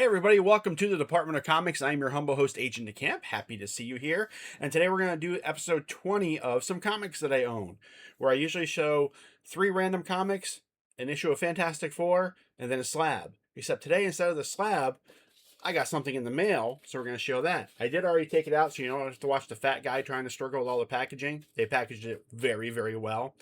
everybody, welcome to the Department of Comics. I'm your humble host, Agent DeCamp. Happy to see you here. And today we're going to do episode 20 of some comics that I own, where I usually show 3 random comics, an issue of Fantastic Four, and then a slab. Except today, instead of the slab, I got something in the mail, so we're going to show that. I did already take it out, so you don't have to watch the fat guy trying to struggle with all the packaging. They packaged it very, very well.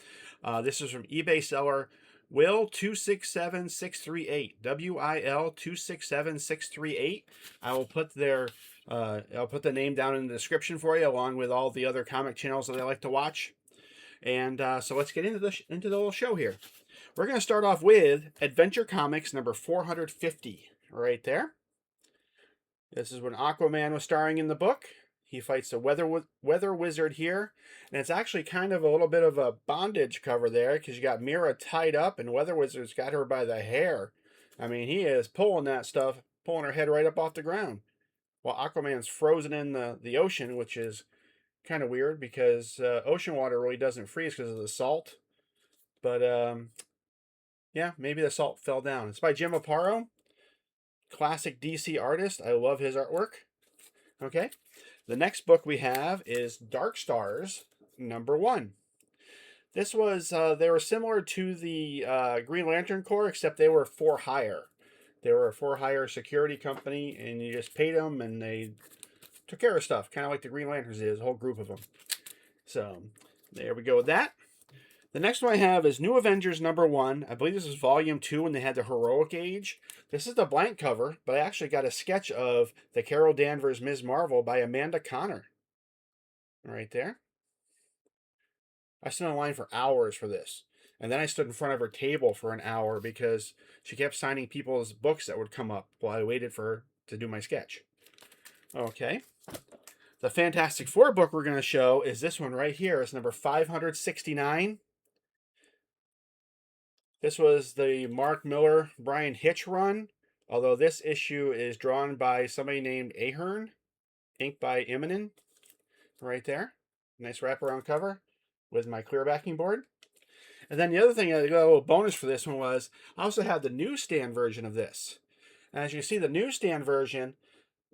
This is from eBay seller Will267638. WIL267638. I will put I'll put the name down in the description for you, along with all the other comic channels that I like to watch. And so let's get into the little show here. We're going to start off with Adventure Comics number 450, right there. This is when Aquaman was starring in the book. He fights the weather wizard here. And it's actually kind of a little bit of a bondage cover there, because you got Mira tied up and Weather Wizard's got her by the hair. I mean, he is pulling that stuff, pulling her head right up off the ground, while Aquaman's frozen in the ocean, which is kind of weird because ocean water really doesn't freeze because of the salt. But yeah, maybe the salt fell down. It's by Jim Aparo, classic DC artist. I love his artwork. Okay. The next book we have is Dark Stars number 1. This was, they were similar to the Green Lantern Corps, except they were for hire. They were a for hire security company, and you just paid them, and they took care of stuff, kind of like the Green Lanterns is, a whole group of them. So, there we go with that. The next one I have is New Avengers number 1. I believe this is volume 2 when they had the Heroic Age. This is the blank cover, but I actually got a sketch of the Carol Danvers Ms. Marvel by Amanda Connor. Right there. I stood in line for hours for this. And then I stood in front of her table for an hour because she kept signing people's books that would come up while I waited for her to do my sketch. Okay. The Fantastic Four book we're going to show is this one right here. It's number 569. This was the Mark Miller, Brian Hitch run, although this issue is drawn by somebody named Ahern, inked by Immonen, right there. Nice wraparound cover with my clear backing board. And then the other thing, a little bonus for this one was, I also had the newsstand version of this. And as you see, the newsstand version,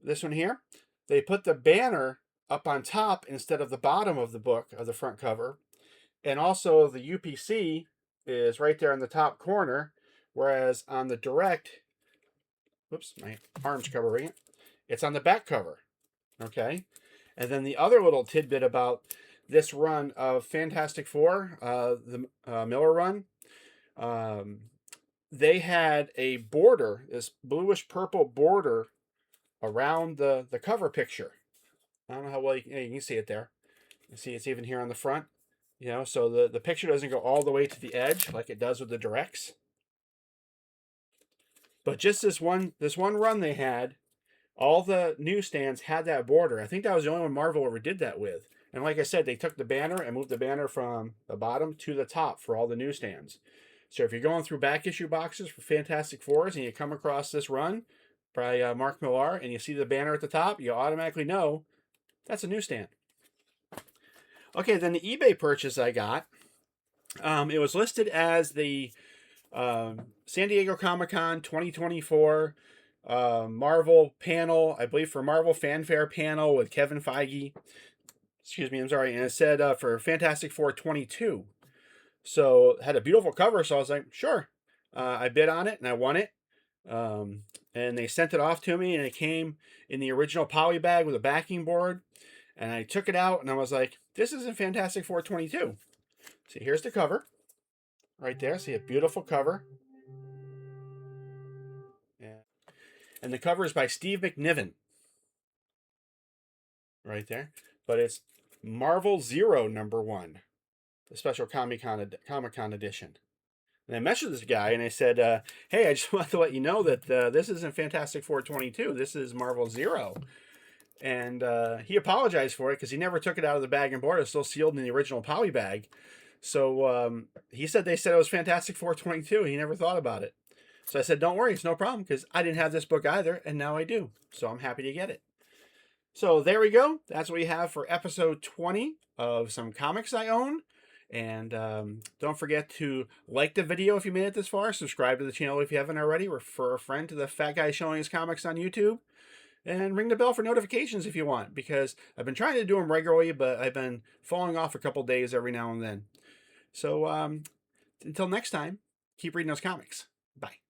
this one here, they put the banner up on top instead of the bottom of the book, of the front cover. And also the UPC is right there in the top corner, whereas on the direct, whoops, my arm's covering it, it's on the back cover. Okay. And then the other little tidbit about this run of Fantastic Four, the Miller run, they had a border, this bluish purple border around the cover picture. I don't know how well you can see it there. You see it's even here on the front. You know, so the picture doesn't go all the way to the edge like it does with the directs. But just this one run they had, all the newsstands had that border. I think that was the only one Marvel ever did that with. And like I said, they took the banner and moved the banner from the bottom to the top for all the newsstands. So if you're going through back issue boxes for Fantastic Fours and you come across this run by Mark Millar and you see the banner at the top, you automatically know that's a newsstand. Okay, then the eBay purchase I got, it was listed as the San Diego Comic-Con 2024 Marvel panel, I believe for Marvel Fanfare panel with Kevin Feige. Excuse me, I'm sorry. And it said for Fantastic Four 22. So it had a beautiful cover, so I was like, sure. I bid on it, and I won it. And they sent it off to me, and it came in the original poly bag with a backing board. And I took it out, and I was like, this isn't Fantastic Four 22. See, here's the cover. Right there. See a beautiful cover. Yeah. And the cover is by Steve McNiven. Right there. But it's Marvel Zero number 1. The special Comic-Con edition. And I messaged this guy, and I said, hey, I just want to let you know that this isn't Fantastic Four 22. This is Marvel Zero. And he apologized for it because he never took it out of the bag and board. It's still sealed in the original poly bag. So he said they said it was Fantastic Four 22. He never thought about it. So I said, don't worry, it's no problem because I didn't have this book either, and now I do. So I'm happy to get it. So there we go. That's what we have for episode 20 of some comics I own. And don't forget to like the video if you made it this far. Subscribe to the channel if you haven't already. Refer a friend to the Fat Guy Showing His Comics on YouTube. And ring the bell for notifications if you want, because I've been trying to do them regularly, but I've been falling off a couple days every now and then. So until next time, keep reading those comics. Bye.